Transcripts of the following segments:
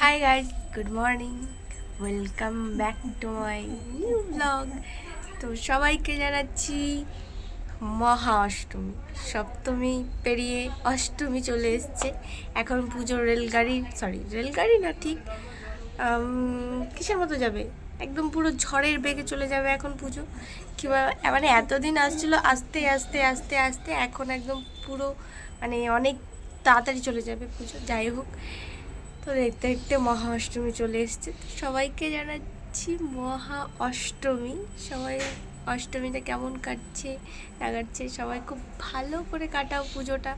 Hi guys, good morning, welcome back to my new blog. তো সবাইকে জানাচ্ছি মহা অষ্টমী। সপ্তমী পেরিয়ে অষ্টমী চলে এসছে। এখন পুজোর রেলগাড়ি না ঠিক কিসের মতো যাবে, একদম পুরো ঝড়ের বেগে চলে যাবে এখন পুজো। কিংবা মানে এতদিন আসছিল আস্তে আস্তে আস্তে আস্তে, এখন একদম পুরো মানে অনেক তাড়াতাড়ি চলে যাবে পুজো। যাই হোক, তো দেখতে দেখতে মহা অষ্টমী চলে এসছে। সবাইকে জানাচ্ছি মহা অষ্টমী। সবাই অষ্টমীটা কেমন কাটছে না কাটছে, সবাই খুব ভালো করে কাটাও পুজোটা,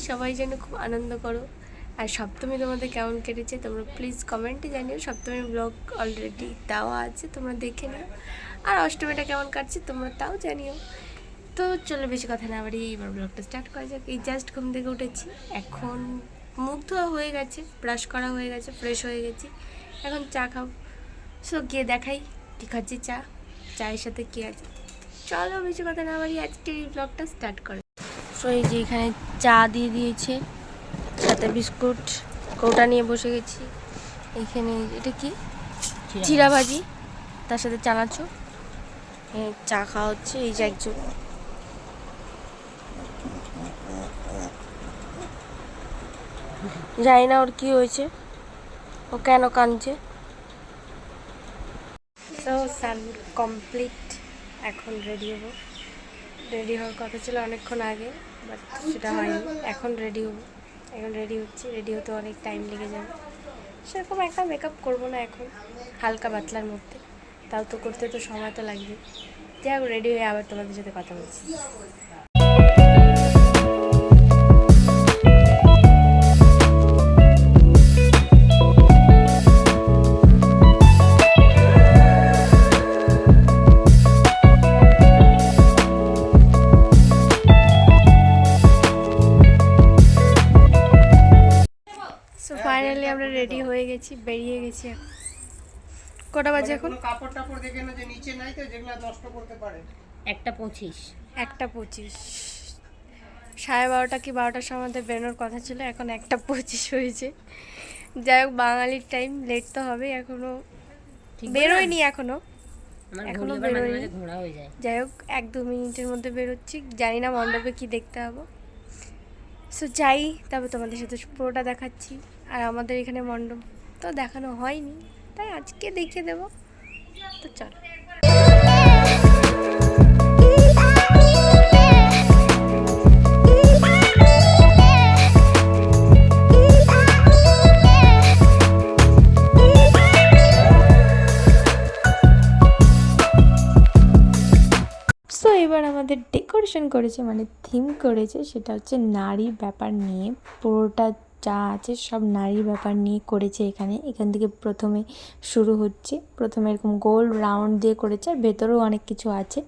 সবাই যেন খুব আনন্দ করো। আর সপ্তমী তোমাদের কেমন কেটেছে তোমরা প্লিজ কমেন্টে জানিও। সপ্তমীর ব্লগ অলরেডি দেওয়া আছে, তোমরা দেখে নিও। আর অষ্টমীটা কেমন কাটছে তোমরা তাও জানিও। তো চলো বেশি কথা না বাড়িয়ে এবার ব্লগটা স্টার্ট করা যাক। এই জাস্ট ঘুম থেকে উঠেছি, এখন মুখ ধোয়া হয়ে গেছে, ব্রাশ করা হয়ে গেছে, ফ্রেশ হয়ে গেছি। এখন চা খাও। সো গিয়ে দেখাই কী খাচ্ছি। চায়ের সাথে কী আছে, চলো বেশি কথা না বাড়িয়ে আজকের এই ব্লগটা স্টার্ট করে। সো এই যে এখানে চা দিয়ে দিয়েছে, সাথে বিস্কুট, কৌটা নিয়ে বসে গেছি। এইখানে এটা কি চিড়া ভাজি, তার সাথে চানাচুর, চা খাওয়া হচ্ছে। এই যে একজন জানি না ওর কি হয়েছে, ও কেন কাঁদছে। তো সান কমপ্লিট, এখন রেডি হবো। রেডি হওয়ার কথা ছিল অনেকক্ষণ আগে, বাট সেটা হয়নি। এখন রেডি হবো, এখন রেডি হচ্ছে। রেডি হতে অনেক টাইম লেগে যাবে। সেরকম একটা মেকআপ করবো না এখন, হালকা পাতলার মধ্যে, তাও তো করতে তো সময় তো লাগবে। যাই হোক, রেডি হয়ে আবার তোমাদের সাথে কথা বলছি। সো ফাইনালি আমরা রেডি হয়ে গেছি, বেরিয়ে গেছি। কটা বাজে এখন? কাপড় টাপড় দেখে না যে নিচে নাই তো, যেগুলো নষ্ট করতে পারে। 1:25 1:25, 12:30 কি 12টার সময় বেরোনোর কথা ছিল, এখন 1:25 হয়েছে। যাই হোক, বাঙালির টাইম লেট তো হবে, এখনো বেরোয়নি, এখনো বেরোয়নি। ঘোড়া হয়ে যায়। যাই হোক, 1-2 মিনিটের মধ্যে বেরোচ্ছি। জানি না মণ্ডপে কি দেখতে হবে। সো যাই, তবে তোমাদের সাথে পুরোটা দেখাচ্ছি। আর আমাদের এখানে মণ্ডপ তো দেখানো হয়নি, তাই আজকে দেখিয়ে দেবো। তো চলো। সো এবার আমাদের ডেকোরেশন করেছে, মানে থিম করেছে, সেটা হচ্ছে নারীর ব্যাপার নিয়ে। পুরোটা যা আছে সব নারীর ব্যাপার নিয়ে করেছে। এখান থেকে প্রথমে শুরু হচ্ছে। প্রথমে এরকম গোল রাউন্ড দিয়ে করেছে, আর ভেতরেও অনেক কিছু আছে।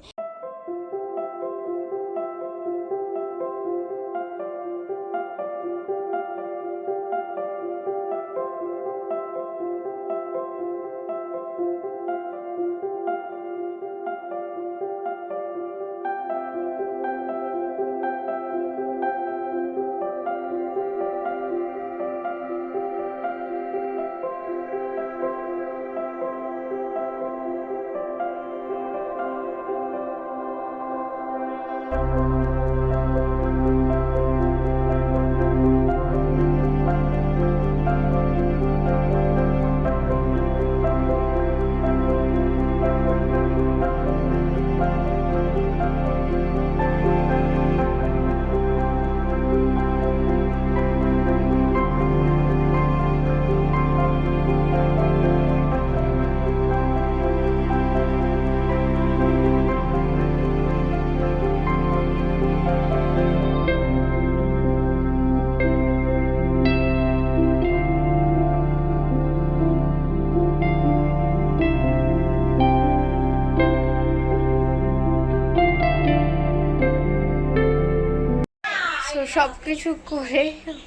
সব কিছু করে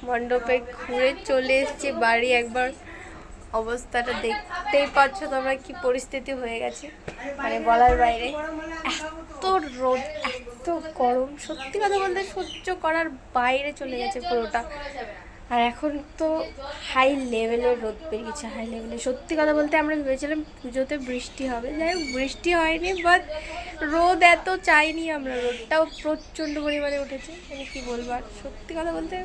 মণ্ডপে ঘুরে চলে এসেছি বাড়ি। একবার অবস্থাটা দেখতেই পাচ্ছ তোমরা, কি পরিস্থিতি হয়ে গেছে, মানে বলার বাইরে। এত রোদ, এত গরম, সত্যি কথা বলতে সহ্য করার বাইরে চলে গেছে পুরোটা। আর এখন তো হাই লেভেলের রোদ বেরিয়েছে, হাই লেভেলে। সত্যি কথা বলতে আমরা ভেবেছিলাম পুজোতে বৃষ্টি হবে, যাই হোক বৃষ্টি হয়নি, বাট রোদ এত চাইনি আমরা, রোদটাও প্রচণ্ড পরিমাণে উঠেছে। আমি কী বলবো, আর সত্যি কথা বলতে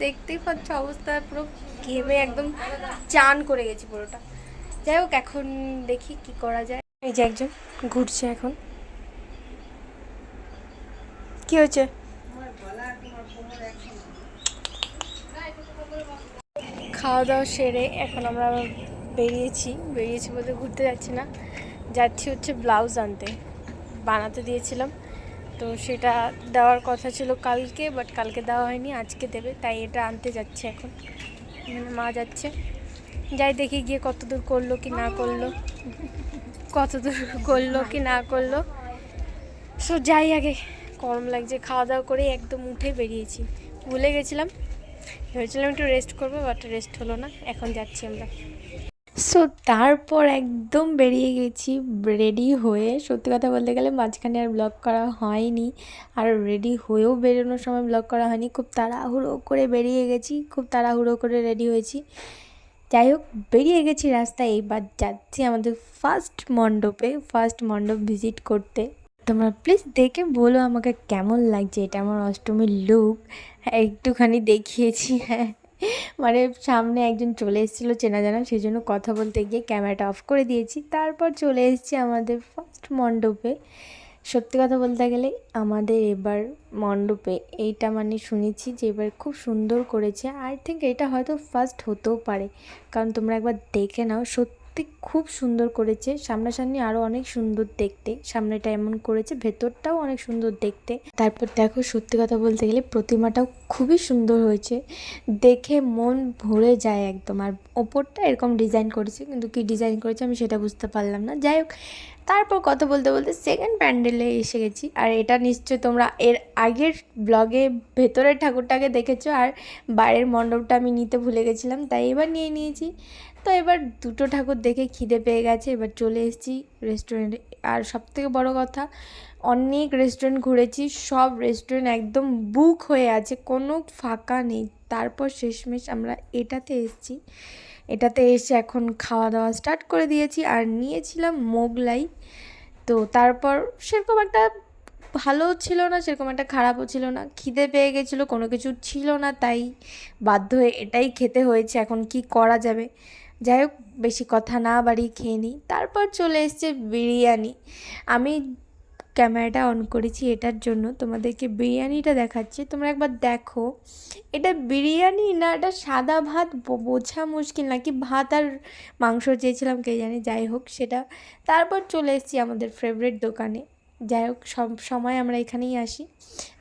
দেখতেই পাচ্ছ অবস্থা, পুরো ঘেমে একদম চান করে গেছি পুরোটা। যাই হোক এখন দেখি কি করা যায়। এই যে একজন ঘুরছে এখন, কি হয়েছে? খাওয়া দাওয়া সেরে এখন আমরা বেরিয়েছি বলতে ঘুরতে যাচ্ছি না, যাচ্ছি হচ্ছে ব্লাউজ আনতে। বানাতে দিয়েছিলাম, তো সেটা দেওয়ার কথা ছিল কালকে, বাট কালকে দেওয়া হয়নি, আজকে দেবে, তাই এটা আনতে যাচ্ছে এখন। মা যাচ্ছে, যাই দেখি গিয়ে কতদূর করলো কি না করলো, সো যাই আগে, গরম লাগছে। খাওয়া দাওয়া করে একদম উঠে বেরিয়েছি, ভুলে গেছিলাম, ভেবেছিলাম একটু রেস্ট করবো, বাট রেস্ট হলো না, এখন যাচ্ছি আমরা। সো তারপর একদম বেরিয়ে গেছি রেডি হয়ে। সত্যি কথা বলতে গেলে মাঝখানে আর ব্লগ করা হয়নি, আর রেডি হয়েও বেরোনোর সময় ব্লগ করা হয়নি। খুব তাড়াহুড়ো করে বেরিয়ে গেছি, খুব তাড়াহুড়ো করে রেডি হয়েছি। যাই হোক বেরিয়ে গেছি রাস্তায়। এইবার যাচ্ছি আমাদের ফার্স্ট মণ্ডপ ভিজিট করতে। তোমরা প্লিজ দেখে বলো আমাকে কেমন লাগছে, এটা আমার অষ্টমীর লুক। একটুখানি দেখিয়েছি, হ্যাঁ, মানে সামনে একজন চলে এসেছিলো চেনা জানা, সেই জন্য কথা বলতে গিয়ে ক্যামেরাটা অফ করে দিয়েছি। তারপর চলে এসেছি আমাদের ফার্স্ট মণ্ডপে। সত্যি কথা বলতে গেলে আমাদের এবার মণ্ডপে এইটা মানে শুনেছি যে এবার খুব সুন্দর করেছে। আই থিঙ্ক এটা হয়তো ফার্স্ট হতেও পারে, কারণ তোমরা একবার দেখে নাও, সত্যি খুব সুন্দর করেছে। সামনাসামনি আরও অনেক সুন্দর দেখতে, সামনেটা এমন করেছে, ভেতরটাও অনেক সুন্দর দেখতে। তারপর দেখো, সত্যি কথা বলতে গেলে প্রতিমাটাও খুবই সুন্দর হয়েছে, দেখে মন ভরে যায় একদম। আর ওপরটা এরকম ডিজাইন করেছে, কিন্তু কী ডিজাইন করেছে আমি সেটা বুঝতে পারলাম না। যাই হোক, তারপর কথা বলতে বলতে সেকেন্ড প্যান্ডেলে এসে গেছি। আর এটা নিশ্চয়ই তোমরা এর আগের ব্লগে ভেতরের ঠাকুরটাকে দেখেছো, আর বাইরের মণ্ডপটা আমি নিতে ভুলে গেছিলাম, তাই এবার নিয়ে নিয়েছি। তো এবার দুটো ঠাকুর দেখে খিদে পেয়ে গেছে, এবার চলে এসেছি রেস্টুরেন্টে। আর সবথেকে বড় কথা, অনেক রেস্টুরেন্ট ঘুরেছি, সব রেস্টুরেন্ট একদম বুক হয়ে আছে, কোনো ফাঁকা নেই। তারপর শেষমেশ আমরা এটাতে এসে এখন খাওয়া দাওয়া স্টার্ট করে দিয়েছি। আর নিয়েছিলাম মোগলাই। তো তারপর সেরকম একটা ভালোও ছিল না, সেরকম একটা খারাপও ছিল না, খিদে পেয়ে গেছিলো, কোনো কিছু ছিল না, তাই বাধ্য হয়ে এটাই খেতে হয়েছে। এখন কি করা যাবে, যাই হোক বেশি কথা না বাড়িয়ে খেয়ে নিই। তারপর চলে এসছে বিরিয়ানি। আমি ক্যামেরাটা অন করেছি এটার জন্য, তোমাদেরকে বিরিয়ানিটা দেখাচ্ছি, তোমরা একবার দেখো। এটা বিরিয়ানি না, এটা সাদা ভাত, বোঝা মুশকিল, নাকি ভাত আর মাংস চেয়েছিলাম কে জানে, যাই হোক সেটা। তারপর চলে এসেছি আমাদের ফেভারিট দোকানে। যাই হোক সব সময় আমরা এখানেই আসি,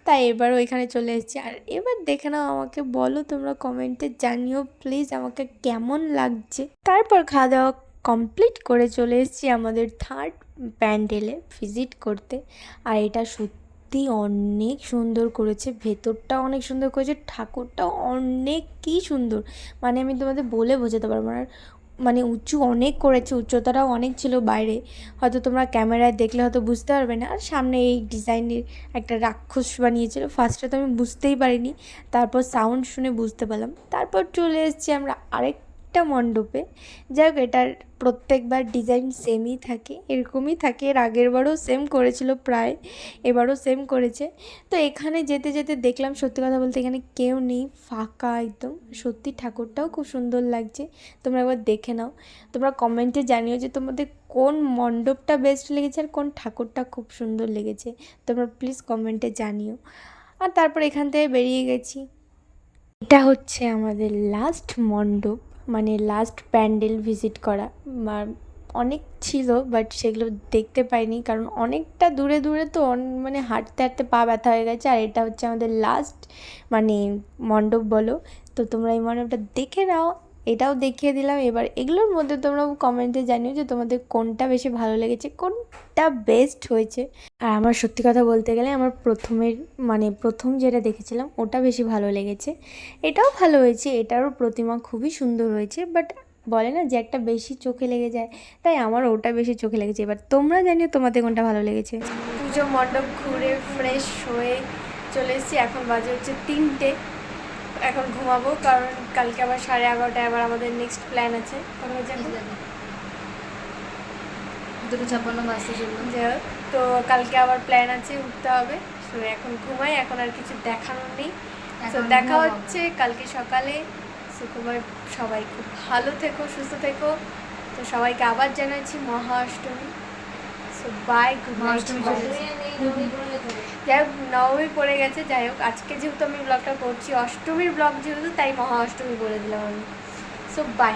তাই এবারও এখানে চলে এসেছি। আর এবার দেখে নাও, আমাকে বলো তোমরা কমেন্টে, জানিও প্লিজ আমাকে কেমন লাগছে। তারপর খাওয়া দাওয়া কমপ্লিট করে চলে এসেছি আমাদের থার্ড প্যান্ডেলে ভিজিট করতে। আর এটা সত্যি অনেক সুন্দর করেছে, ভেতরটাও অনেক সুন্দর করেছে, ঠাকুরটাও অনেকই সুন্দর, মানে আমি তোমাদের বলে বোঝাতে পারবো না। মানে উঁচু অনেক করেছে, উচ্চতাটাও অনেক ছিল, বাইরে হয়তো তোমরা ক্যামেরায় দেখলে হয়তো বুঝতে পারবে না। আর সামনে এই ডিজাইনের একটা রাক্ষস বানিয়েছিল, ফার্স্টে তো আমি বুঝতেই পারিনি, তারপর সাউন্ড শুনে বুঝতে পারলাম। তারপর চলে এসেছি আমরা আরেকটা মণ্ডপে। যাই হোক, এটার প্রত্যেকবার ডিজাইন সেমই থাকে, এরকমই থাকে, এর আগের বারও সেম করেছিল প্রায়, এবারও সেম করেছে। তো এখানে যেতে যেতে দেখলাম, সত্যি কথা বলতে এখানে কেউ নেই, ফাঁকা একদম। সত্যি ঠাকুরটাও খুব সুন্দর লাগছে, তোমরা একবার দেখে নাও। তোমরা কমেন্টে জানিও যে তোমাদের কোন মণ্ডপটা বেস্ট লেগেছে আর কোন ঠাকুরটা খুব সুন্দর লেগেছে, তোমরা প্লিজ কমেন্টে জানিও। আর তারপর এখান থেকে বেরিয়ে গেছি। এটা হচ্ছে আমাদের লাস্ট মণ্ডপ, মানে লাস্ট প্যান্ডেল ভিজিট করা। অনেক ছিল, বাট সেগুলো দেখতে পাইনি, কারণ অনেকটা দূরে দূরে, তো মানে হাঁটতে হাঁটতে পা ব্যথা হয়ে গেছে। আর এটা হচ্ছে আমাদের লাস্ট মানে মণ্ডপ বলো, তো তোমরা এই মণ্ডপটা দেখে নাও, এটাও দেখিয়ে দিলাম। এবার এগুলোর মধ্যে তোমরা কমেন্টে জানিও যে তোমাদের কোনটা বেশি ভালো লেগেছে, কোনটা বেস্ট হয়েছে। আর আমার সত্যি কথা বলতে গেলে আমার প্রথম যেটা দেখেছিলাম ওটা বেশি ভালো লেগেছে। এটাও ভালো হয়েছে, এটারও প্রতিমা খুবই সুন্দর হয়েছে, বাট বলে না যে একটা বেশি চোখে লেগে যায়, তাই আমার ওটা বেশি চোখে লেগেছে। এবার তোমরা জানিও তোমাদের কোনটা ভালো লেগেছে। পুজো মণ্ডপ ঘুরে ফ্রেশ হয়ে চলে এসেছি, এখন বাজে হচ্ছে 3টে। এখন ঘুমাবো, কারণ কালকে আবার 11:30টায় আবার আমাদের নেক্সট প্ল্যান আছে। কখন হচ্ছে এখন? 2:56 বাজতে চললো। যাই হোক, তো কালকে আবার প্ল্যান আছে, উঠতে হবে। তো এখন ঘুমাই, এখন আর কিছু দেখানোর নেই। তো এখন দেখা ঘুমাবো। হচ্ছে কালকে সকালে। শুক্রবার, সবাই খুব ভালো থেকো, সুস্থ থেকো। তো সবাইকে আবার জানাচ্ছি Maha Ashtami. So bye, good night. Ashtami চলে এসেছে। যাই হোক, নবমী পড়ে গেছে। যাই হোক, আজকে যেহেতু আমি ব্লগটা করছি অষ্টমীর ব্লগ যেহেতু, তাই মহা অষ্টমী বলে দিলাম আমি। So by.